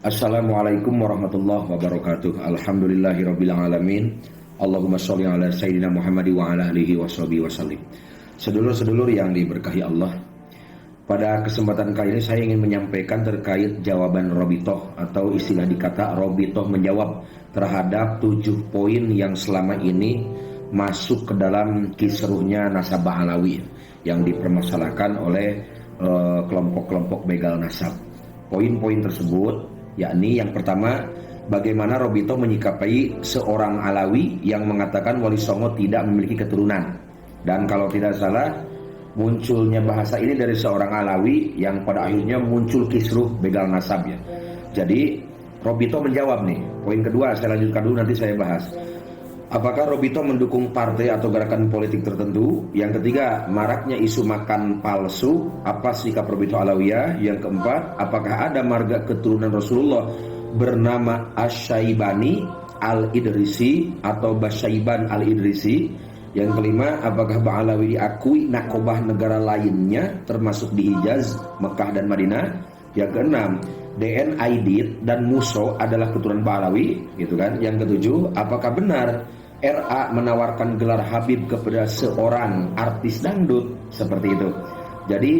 Assalamualaikum warahmatullahi wabarakatuh. Alhamdulillahirabbil alamin. Allahumma sholli ala sayyidina Muhammad wa ala alihi washabihi wasallim. Sedulur-sedulur yang diberkahi Allah, pada kesempatan kali ini saya ingin menyampaikan terkait jawaban Robitoh atau istilah dikata Robitoh menjawab terhadap 7 poin yang selama ini masuk ke dalam kisruhnya nasabah Alawi yang dipermasalahkan oleh kelompok-kelompok begal nasab. Poin-poin tersebut yakni yang pertama, bagaimana Robitoh menyikapi seorang Alawi yang mengatakan Wali Songo tidak memiliki keturunan. Dan kalau tidak salah, munculnya bahasa ini dari seorang Alawi yang pada akhirnya muncul kisruh begal nasab ya. Jadi Robitoh menjawab nih. Poin kedua saya lanjutkan dulu, nanti saya bahas. Apakah Robitoh mendukung partai atau gerakan politik tertentu? Yang ketiga, maraknya isu makan palsu, apa sikap Robitoh Alawiyah? Yang keempat, apakah ada marga keturunan Rasulullah bernama Asyaibani Al-Idrisi atau Basyaiban Al-Idrisi? Yang kelima, apakah Bang Alawi diakui nakobah negara lainnya termasuk di Hijaz, Mekah dan Madinah? Yang keenam, DN Aidit dan Muso adalah keturunan Ba'alawi, gitu kan? Yang ketujuh, apakah benar RA menawarkan gelar Habib kepada seorang artis dangdut? Seperti itu. Jadi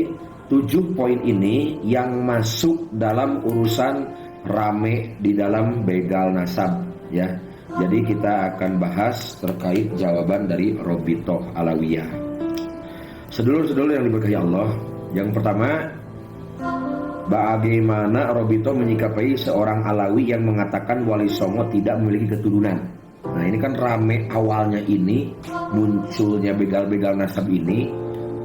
7 poin ini yang masuk dalam urusan rame di dalam begal nasab ya. Jadi kita akan bahas terkait jawaban dari Robitoh Alawiyah. Sedulur-sedulur yang diberkahi Allah, yang pertama, bagaimana Robitoh menyikapi seorang Alawi yang mengatakan Wali Songo tidak memiliki keturunan. Nah ini kan rame awalnya ini, munculnya begal-begal nasab ini.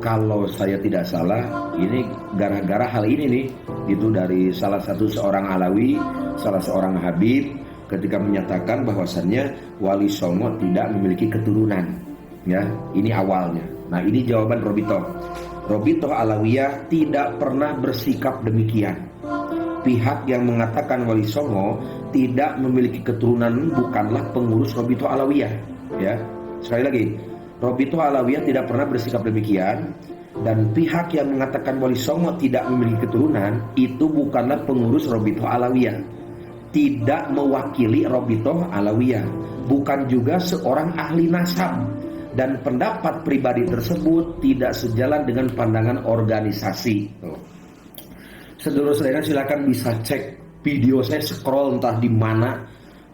Kalau saya tidak salah, ini gara-gara hal ini nih, itu dari salah satu seorang Alawi, salah seorang Habib, ketika menyatakan bahwasannya Wali Songo tidak memiliki keturunan. Ya, ini awalnya. Nah ini jawaban Robitoh. Robitoh Alawiyah tidak pernah bersikap demikian. Pihak yang mengatakan Wali Songo tidak memiliki keturunan bukanlah pengurus Robitoh Alawiyah. Ya, sekali lagi, Robitoh Alawiyah tidak pernah bersikap demikian, dan pihak yang mengatakan Wali Songo tidak memiliki keturunan itu bukanlah pengurus Robitoh Alawiyah, tidak mewakili Robitoh Alawiyah, bukan juga seorang ahli nasab, dan pendapat pribadi tersebut tidak sejalan dengan pandangan organisasi. Saudara-saudara silakan bisa cek video saya, scroll entah di mana,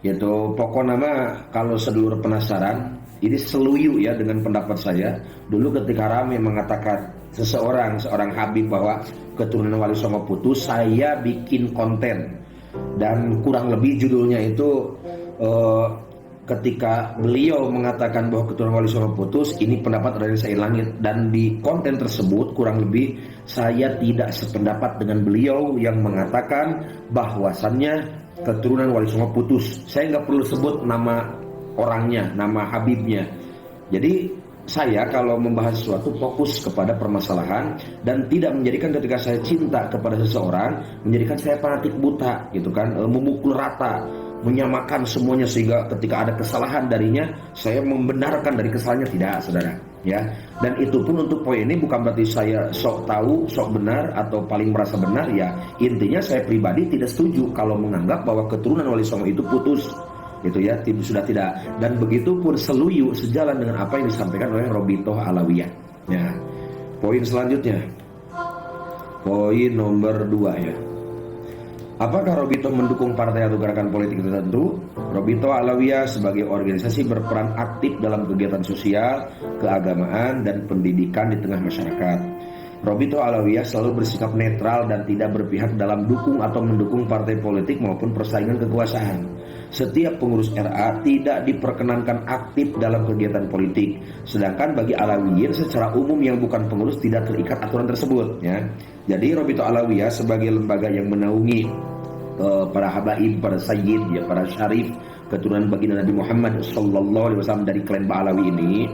yaitu pokok nama. Kalau sedulur penasaran, ini seluyu ya dengan pendapat saya. Dulu ketika rame mengatakan seorang Habib bahwa keturunan Wali Songo putus, saya bikin konten dan kurang lebih judulnya itu ketika beliau mengatakan bahwa keturunan Wali Songo putus, ini pendapat dari saya langit. Dan di konten tersebut kurang lebih saya tidak sependapat dengan beliau yang mengatakan bahwasannya keturunan Wali Songo putus. Saya nggak perlu sebut nama orangnya, nama Habibnya. Jadi saya kalau membahas sesuatu fokus kepada permasalahan dan tidak menjadikan ketika saya cinta kepada seseorang menjadikan saya fanatik buta, gitu kan, memukul rata, menyamakan semuanya sehingga ketika ada kesalahan darinya saya membenarkan dari kesalahannya. Tidak, saudara ya. Dan itu pun untuk poin ini bukan berarti saya sok tahu, sok benar atau paling merasa benar ya. Intinya saya pribadi tidak setuju kalau menganggap bahwa keturunan Wali Songo itu putus, gitu ya, sudah tidak. Dan begitu pun seluyu sejalan dengan apa yang disampaikan oleh Robitoh Alawiyah ya. Poin selanjutnya, poin nomor 2 ya. Apakah Robitoh mendukung partai atau gerakan politik tertentu? Robitoh Alawiyah sebagai organisasi berperan aktif dalam kegiatan sosial, keagamaan, dan pendidikan di tengah masyarakat. Robitoh Alawiyah selalu bersikap netral dan tidak berpihak dalam dukung atau mendukung partai politik maupun persaingan kekuasaan. Setiap pengurus RA tidak diperkenankan aktif dalam kegiatan politik, sedangkan bagi Alawiyin secara umum yang bukan pengurus tidak terikat aturan tersebut ya. Jadi Robitoh Alawiyah sebagai lembaga yang menaungi para habaib, para sayyid ya, para syarif keturunan baginda Nabi Muhammad SAW dari klan Ba'alawi ini,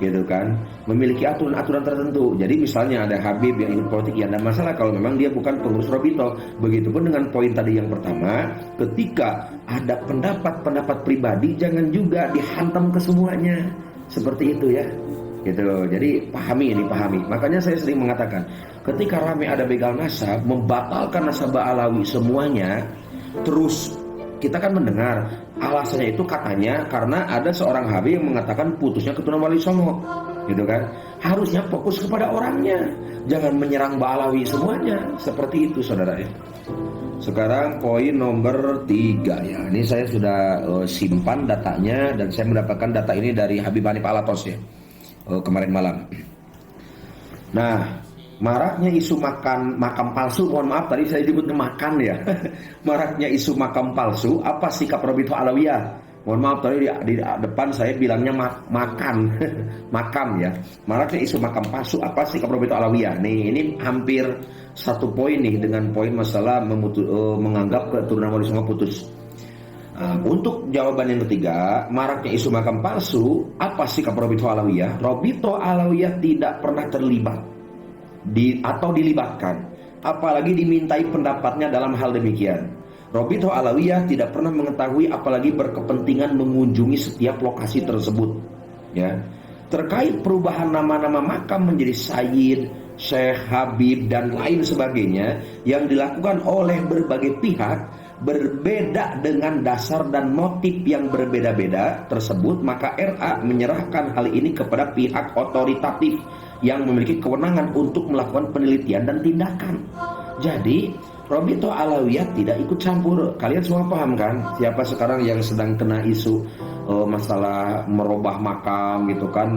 gitu kan, memiliki aturan-aturan tertentu. Jadi misalnya ada Habib yang ikut politik, ya tidak masalah kalau memang dia bukan pengurus Robitoh. Begitupun dengan poin tadi yang pertama, ketika ada pendapat pribadi jangan juga dihantam ke semuanya, seperti itu ya, gitu. Jadi pahami. Makanya saya sering mengatakan, ketika ramai ada begal nasab membatalkan nasabah Alawi semuanya, Terus kita kan mendengar alasannya itu katanya karena ada seorang Habib yang mengatakan putusnya keturunan Wali Songo, gitu kan. Harusnya fokus kepada orangnya, jangan menyerang Ba'alawi semuanya. Seperti itu saudara ya. Sekarang poin nomor 3 ya. Ini saya sudah simpan datanya dan saya mendapatkan data ini dari Habib Hanif Alatos ya, kemarin malam. Nah, maraknya isu makam palsu, mohon maaf tadi saya disebut makan ya. Maraknya isu makam palsu, apa sikap Robito Alawiyah? Mohon maaf tadi di depan saya bilangnya makan, makam ya. Maraknya isu makam palsu, apa sikap Robito Alawiyah? Nih, ini hampir satu poin nih dengan poin masalah menganggap keturunan Wali Songo putus. Untuk jawaban yang ketiga, maraknya isu makam palsu, apa sikap Robito Alawiyah? Robito Alawiyah tidak pernah terlibat atau dilibatkan, apalagi dimintai pendapatnya dalam hal demikian. Robito Alawiyah tidak pernah mengetahui apalagi berkepentingan mengunjungi setiap lokasi tersebut ya. Terkait perubahan nama-nama makam menjadi Sayyid, Syekh, Habib dan lain sebagainya yang dilakukan oleh berbagai pihak berbeda dengan dasar dan motif yang berbeda-beda tersebut, maka RA menyerahkan hal ini kepada pihak otoritatif yang memiliki kewenangan untuk melakukan penelitian dan tindakan. Jadi Robito Alawiyah tidak ikut campur. Kalian semua paham kan siapa sekarang yang sedang kena isu masalah merubah makam gitu kan,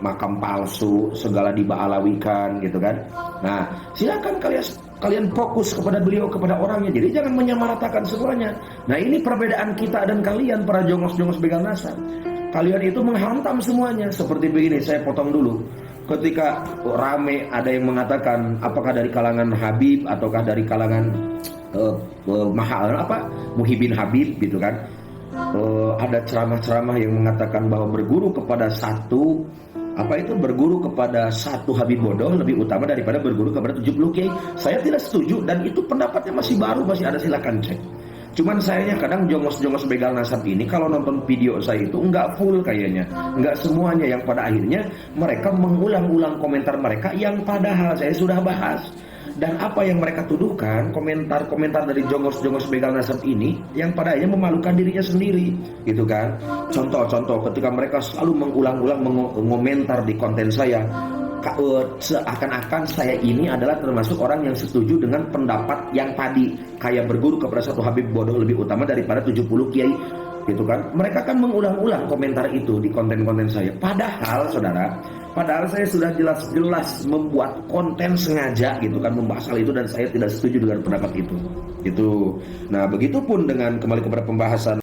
makam palsu, segala diba'alawikan gitu kan. Nah, silakan kalian fokus kepada beliau, kepada orangnya. Jadi jangan menyamaratakan semuanya. Nah, ini perbedaan kita dan kalian para jongos-jongos begal nasab. Kalian itu menghantam semuanya. Seperti begini, saya potong dulu. Ketika rame ada yang mengatakan apakah dari kalangan Habib ataukah dari kalangan Muhyiddin Habib gitu kan, ada ceramah-ceramah yang mengatakan bahwa berguru kepada satu Habib bodoh lebih utama daripada berguru kepada 70 kiai. Saya tidak setuju dan itu pendapatnya masih baru, masih ada, silakan cek. Cuman sayangnya kadang jongos-jongos begal nasab ini kalau nonton video saya itu enggak full kayaknya, enggak semuanya, yang pada akhirnya mereka mengulang-ulang komentar mereka yang padahal saya sudah bahas. Dan apa yang mereka tuduhkan, komentar-komentar dari jongos-jongos begal nasab ini yang pada akhirnya memalukan dirinya sendiri, gitu kan. Contoh-contoh ketika mereka selalu mengulang-ulang mengomentar di konten saya, seakan-akan saya ini adalah termasuk orang yang setuju dengan pendapat yang tadi, kayak berguru kepada satu Habib bodoh lebih utama daripada 70 kiai, gitu kan. Mereka kan mengulang-ulang komentar itu di konten-konten saya. Padahal saya sudah jelas-jelas membuat konten sengaja gitu kan, membahas hal itu, dan saya tidak setuju dengan pendapat itu. Gitu. Nah, begitupun dengan kembali kepada pembahasan